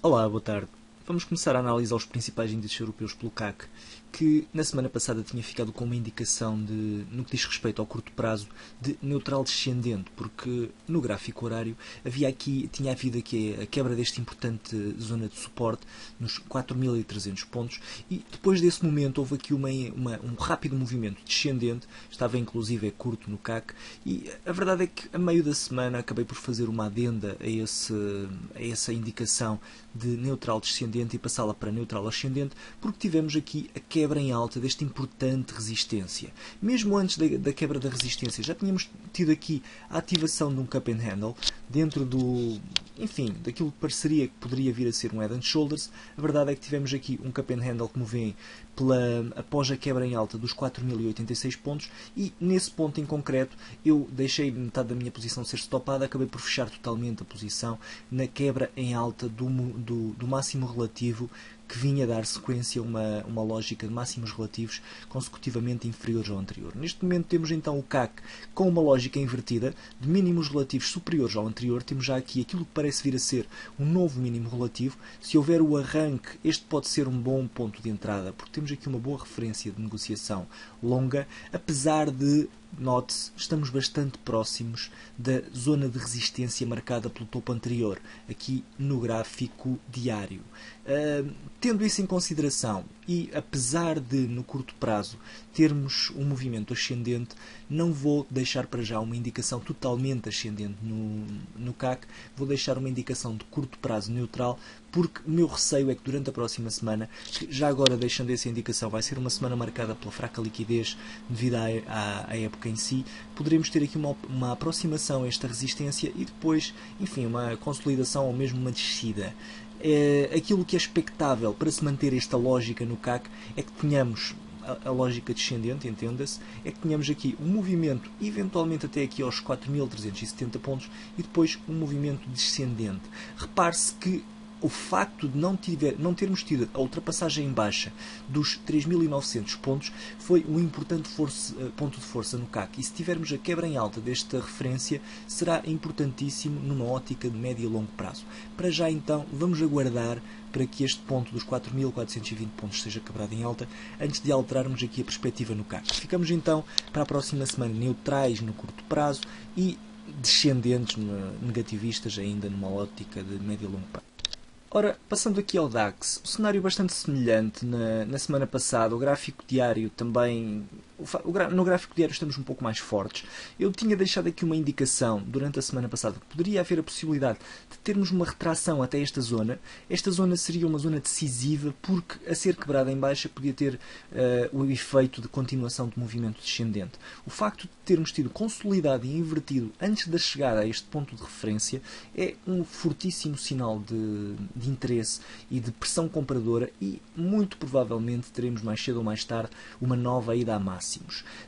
Olá, boa tarde. Vamos começar a analisar os principais índices europeus pelo CAC, que na semana passada tinha ficado com uma indicação de, no que diz respeito ao curto prazo, de neutral descendente, porque no gráfico horário tinha havido aqui a quebra desta importante zona de suporte nos 4.300 pontos e depois desse momento houve aqui um rápido movimento descendente, estava inclusive curto no CAC e a verdade é que a meio da semana acabei por fazer uma adenda a essa indicação de neutral descendente e passá-la para neutral ascendente, porque tivemos aqui a quebra em alta desta importante resistência. Mesmo antes da quebra da resistência, já tínhamos tido aqui a ativação de um cup and handle dentro daquilo que pareceria que poderia vir a ser um head and shoulders. A verdade é que tivemos aqui um cup and handle, como veem, após a quebra em alta dos 4.086 pontos e nesse ponto em concreto eu deixei metade da minha posição ser stopada, acabei por fechar totalmente a posição na quebra em alta do máximo relativo que vinha a dar sequência a uma lógica de máximos relativos consecutivamente inferiores ao anterior. Neste momento temos então o CAC com uma lógica invertida de mínimos relativos superiores ao anterior. Temos já aqui aquilo que parece vir a ser um novo mínimo relativo. Se houver o arranque, este pode ser um bom ponto de entrada, porque temos aqui uma boa referência de negociação longa, apesar de, note-se, estamos bastante próximos da zona de resistência marcada pelo topo anterior, aqui no gráfico diário. Tendo isso em consideração e apesar de, no curto prazo, termos um movimento ascendente, não vou deixar para já uma indicação totalmente ascendente no CAC, vou deixar uma indicação de curto prazo neutral, porque o meu receio é que durante a próxima semana, que já agora deixando essa indicação, vai ser uma semana marcada pela fraca liquidez devido à época em si, poderemos ter aqui uma aproximação a esta resistência e depois, enfim, uma consolidação ou mesmo uma descida. Aquilo que é expectável para se manter esta lógica no CAC é que tenhamos a lógica descendente, entenda-se, é que tenhamos aqui um movimento eventualmente até aqui aos 4.370 pontos e depois um movimento descendente. Repare-se que o facto de não termos tido a ultrapassagem em baixa dos 3.900 pontos foi um importante ponto de força no CAC. E se tivermos a quebra em alta desta referência, será importantíssimo numa ótica de médio e longo prazo. Para já, então, vamos aguardar para que este ponto dos 4.420 pontos seja quebrado em alta, antes de alterarmos aqui a perspectiva no CAC. Ficamos, então, para a próxima semana neutrais no curto prazo e descendentes, negativistas, ainda numa ótica de médio e longo prazo. Ora, passando aqui ao DAX, o cenário bastante semelhante na semana passada, o gráfico diário também. No gráfico diário estamos um pouco mais fortes. Eu tinha deixado aqui uma indicação durante a semana passada que poderia haver a possibilidade de termos uma retração até esta zona. Esta zona seria uma zona decisiva porque, a ser quebrada em baixa, podia ter o efeito de continuação de movimento descendente. O facto de termos tido consolidado e invertido antes da chegada a este ponto de referência é um fortíssimo sinal de interesse e de pressão compradora e muito provavelmente teremos mais cedo ou mais tarde uma nova ida a máximos.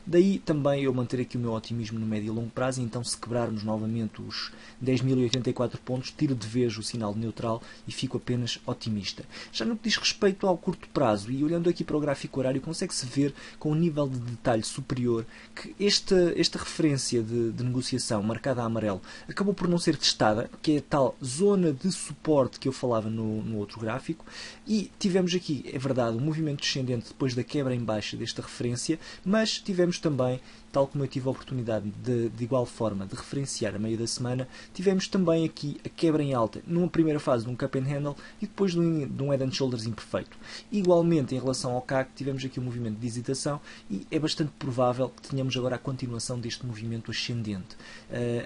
Daí também eu manter aqui o meu otimismo no médio e longo prazo, e então se quebrarmos novamente os 10.084 pontos, tiro de vez o sinal de neutral e fico apenas otimista. Já no que diz respeito ao curto prazo, e olhando aqui para o gráfico horário, consegue-se ver com um nível de detalhe superior que esta referência de negociação marcada a amarelo acabou por não ser testada, que é a tal zona de suporte que eu falava no outro gráfico, e tivemos aqui, é verdade, um movimento descendente depois da quebra em baixa desta referência, mas tivemos também, tal como eu tive a oportunidade de igual forma de referenciar a meio da semana, tivemos também aqui a quebra em alta, numa primeira fase de um cup and handle e depois de um head and shoulders imperfeito. Igualmente, em relação ao CAC, tivemos aqui um movimento de hesitação e é bastante provável que tenhamos agora a continuação deste movimento ascendente.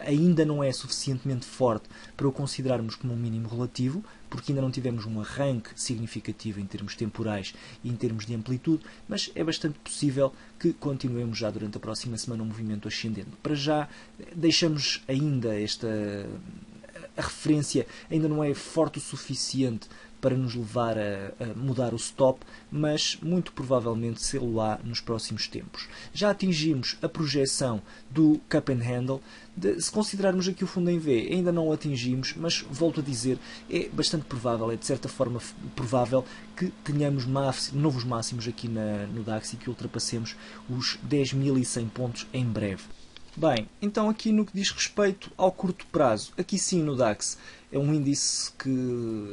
Ainda não é suficientemente forte para o considerarmos como um mínimo relativo, porque ainda não tivemos um arranque significativo em termos temporais e em termos de amplitude, mas é bastante possível que continuemos já durante a próxima semana um movimento ascendente. Para já, deixamos ainda a referência ainda não é forte o suficiente para nos levar a mudar o stop, mas muito provavelmente sê-lo-á nos próximos tempos. Já atingimos a projeção do cup and handle. Se considerarmos aqui o fundo em V, ainda não o atingimos, mas volto a dizer, é bastante provável, é de certa forma provável que tenhamos novos máximos aqui no DAX e que ultrapassemos os 10.100 pontos em breve. Bem, então aqui no que diz respeito ao curto prazo, aqui sim no DAX, é um índice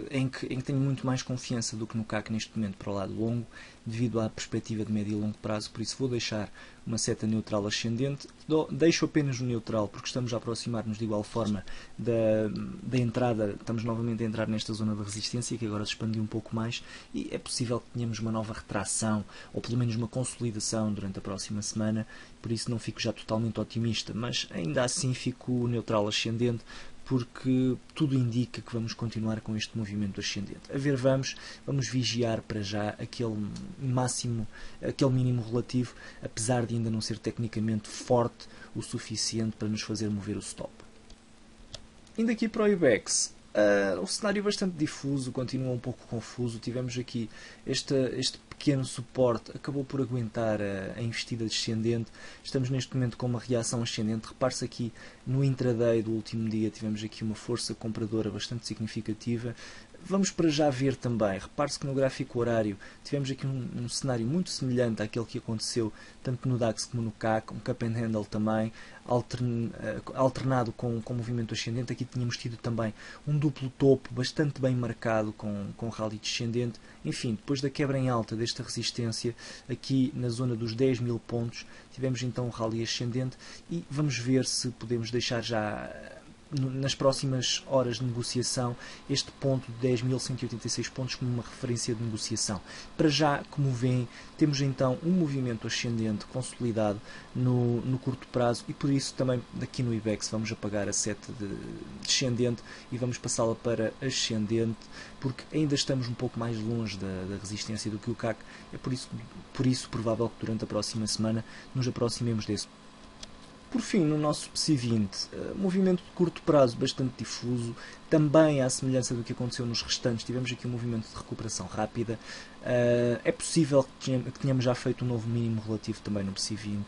em que tenho muito mais confiança do que no CAC neste momento para o lado longo, devido à perspectiva de médio e longo prazo, por isso vou deixar uma seta neutral ascendente. Deixo apenas o neutral porque estamos a aproximar-nos de igual forma da entrada, estamos novamente a entrar nesta zona de resistência que agora se expandiu um pouco mais e é possível que tenhamos uma nova retração ou pelo menos uma consolidação durante a próxima semana, por isso não fico já totalmente otimista, mas ainda assim fico neutral ascendente, porque tudo indica que vamos continuar com este movimento ascendente. A ver, vamos vigiar para já aquele mínimo relativo, apesar de ainda não ser tecnicamente forte o suficiente para nos fazer mover o stop. Indo aqui para o IBEX, o cenário é bastante difuso, continua um pouco confuso. Tivemos aqui este pequeno suporte, acabou por aguentar a investida descendente. Estamos neste momento com uma reação ascendente. Repare-se aqui no intraday do último dia, tivemos aqui uma força compradora bastante significativa. Vamos para já ver também, repare-se que no gráfico horário tivemos aqui um cenário muito semelhante àquele que aconteceu tanto no DAX como no CAC, um cup and handle também, alternado com movimento ascendente. Aqui tínhamos tido também um duplo topo bastante bem marcado com rally descendente. Enfim, depois da quebra em alta desta resistência, aqui na zona dos 10.000 pontos, tivemos então um rally ascendente e vamos ver se podemos deixar já nas próximas horas de negociação este ponto de 10.186 pontos como uma referência de negociação. Para já, como veem, temos então um movimento ascendente consolidado no curto prazo e por isso também aqui no IBEX vamos apagar a seta de descendente e vamos passá-la para ascendente, porque ainda estamos um pouco mais longe da resistência do que o CAC. É por isso provável que durante a próxima semana nos aproximemos desse. Por fim, no nosso PSI20, movimento de curto prazo bastante difuso, também à semelhança do que aconteceu nos restantes, tivemos aqui um movimento de recuperação rápida. É possível que tenhamos já feito um novo mínimo relativo também no PSI20.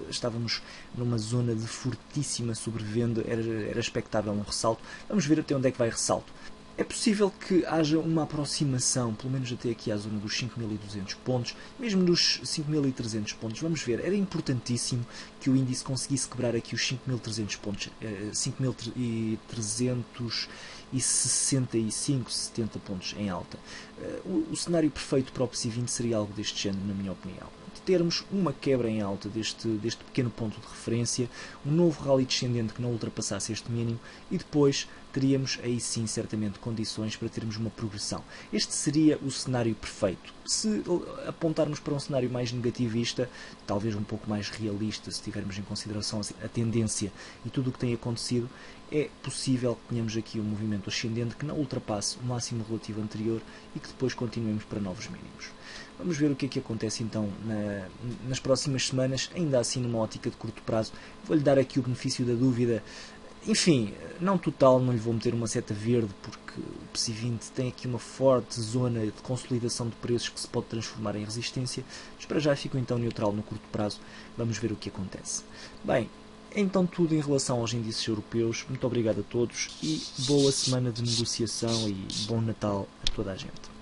Estávamos numa zona de fortíssima sobrevenda, era expectável um ressalto. Vamos ver até onde é que vai ressalto. É possível que haja uma aproximação, pelo menos até aqui à zona dos 5.200 pontos, mesmo dos 5.300 pontos. Vamos ver, era importantíssimo que o índice conseguisse quebrar aqui os 5.300 pontos, 5.365, 70 pontos em alta. O cenário perfeito para o PSI20 seria algo deste género, na minha opinião. Termos uma quebra em alta deste pequeno ponto de referência, um novo rally descendente que não ultrapassasse este mínimo e depois teríamos aí sim certamente condições para termos uma progressão. Este seria o cenário perfeito. Se apontarmos para um cenário mais negativista, talvez um pouco mais realista, se tivermos em consideração a tendência e tudo o que tem acontecido, é possível que tenhamos aqui um movimento ascendente que não ultrapasse o máximo relativo anterior e que depois continuemos para novos mínimos. Vamos ver o que é que acontece então nas próximas semanas, ainda assim numa ótica de curto prazo. Vou-lhe dar aqui o benefício da dúvida. Enfim, não total, não lhe vou meter uma seta verde, porque o PSI20 tem aqui uma forte zona de consolidação de preços que se pode transformar em resistência, mas para já fico então neutral no curto prazo. Vamos ver o que acontece. Bem, então tudo em relação aos índices europeus. Muito obrigado a todos e boa semana de negociação e bom Natal a toda a gente.